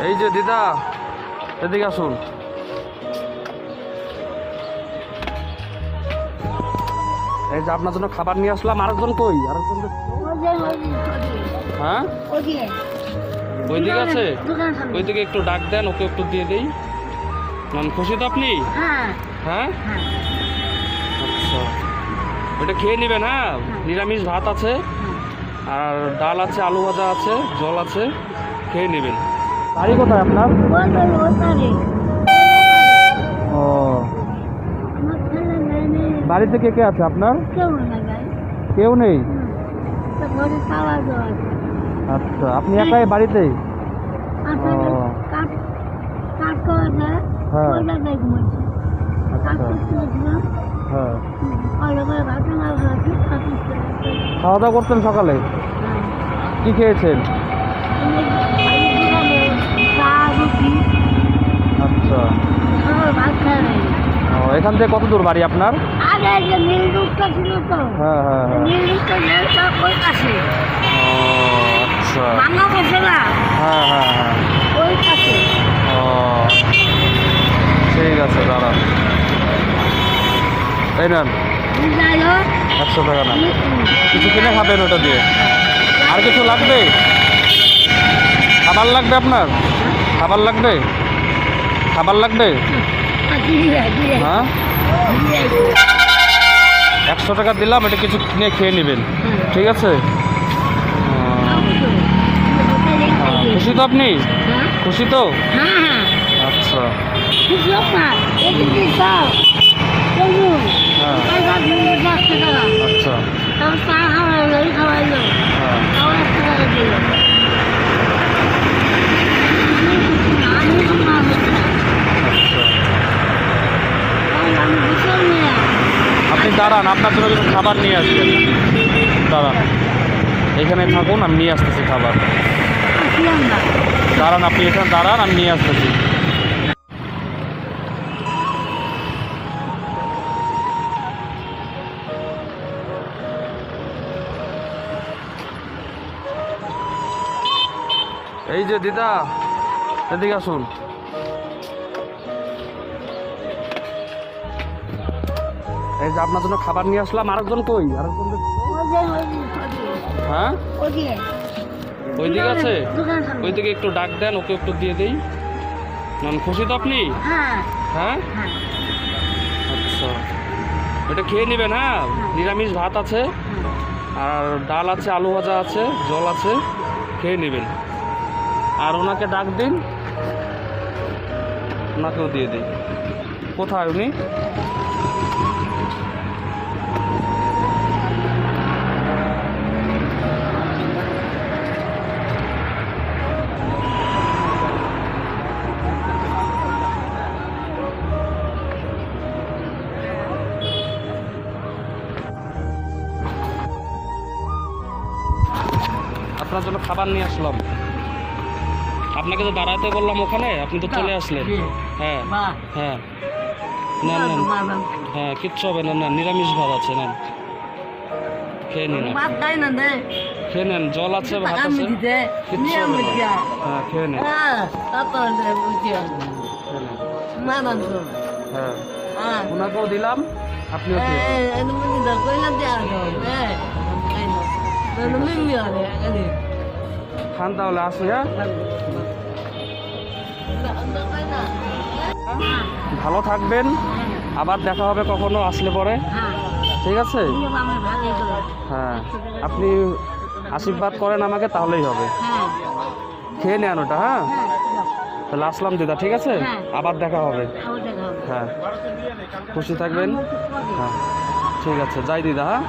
এই যে দিদা, এদিকে আসুন। এই যে আপনার জন্য খাবার নিয়ে আসলাম। আরেকজন কই? আরেকজন হ্যাঁ, ওইদিকে আছে। ওইদিকে একটু ডাক দেন, ওকে একটু দিয়ে দেই। খুশি তো আপনি? হ্যাঁ, আচ্ছা, ওইটা খেয়ে নেবেন। হ্যাঁ, নিরামিষ ভাত আছে, আর ডাল আছে, আলু ভাজা আছে, জল আছে, খেয়ে নেবেন। বাড়ি কোথায় আপনার? ও, বাড়িতে কে কে আছে আপনার? কেউ নেই। আচ্ছা, আপনি একাই বাড়িতে? খাওয়া দাওয়া করতেন সকালে? কি খেয়েছেন? আচ্ছা, এখান থেকে কত দূর বাড়ি আপনার? হ্যাঁ হ্যাঁ হ্যাঁ, আচ্ছা, হ্যাঁ হ্যাঁ হ্যাঁ, ও ঠিক আছে, দাঁড়ান। এই নেন 100 টাকা। না, কিছু কিনে খাবেন ওটা দিয়ে? আর কিছু লাগবে? খাবার লাগবে আপনার? খাবার লাগবে? খাবার লাগবে? হ্যাঁ, 100 টাকা দিলাম, এটা কিছু কিনে খেয়ে নেবেন, ঠিক আছে? খুশি তো আপনি? খুশি তো? আচ্ছা, আপনি দাঁড়ান, আপনার জন্য কিছু খাবার নিয়ে আসবেন। দাঁড়ান, এখানে থাকুন, আমি নিয়ে আসতেছি খাবার। দাঁড়ান, আপনি এখানে দাঁড়ান, আমি নিয়ে আসতেছি। এই যে দিদা, এদিকে আসুন। এই যে আপনার জন্য খাবার নিয়ে আসলাম। আরেকজন কই? আরেকজন হ্যাঁ, ওইদিকে আছে। ওইদিকে একটু ডাক দেন, ওকে একটু দিয়ে দেই। খুশি তো আপনি? হ্যাঁ, আচ্ছা, ওইটা খেয়ে নেবেন। হ্যাঁ, নিরামিষ ভাত আছে, আর ডাল আছে, আলু ভাজা আছে, জল আছে, খেয়ে নেবেন। আর ওনাকে ডাক দিন, ওনাকেও দিয়ে দিই। কোথায় উনি? আপনার জন্য খাবার নিয়ে আসলাম। আপনাকে তো দাঁড়াতে বললাম ওখানে, আপনি তো চলে আসলেন। হ্যাঁ হ্যাঁ, নেন নেন, হ্যাঁ, কিচ্ছু হবে না, নেন, নিরামিষ ভাত আছে, নেন, খেয়ে নিন। খেয়ে নেন, জল আছে, ভাত আছে, কিচ্ছু হবে না। হ্যাঁ, খেয়ে নেন। হ্যাঁ, ওনাকেও দিলাম, আপনিও খান। তাহলে আসি। হ্যাঁ, ভালো থাকবেন, আবার দেখা হবে কখনো আসলে পরে, ঠিক আছে? হ্যাঁ, আপনি আশীর্বাদ করেন আমাকে, তাহলেই হবে। খেয়ে নেন ওটা। হ্যাঁ, তাহলে আসলাম দিদা, ঠিক আছে? আবার দেখা হবে। হ্যাঁ, খুশি থাকবেন। হ্যাঁ, ঠিক আছে, যাই দিদা। হ্যাঁ।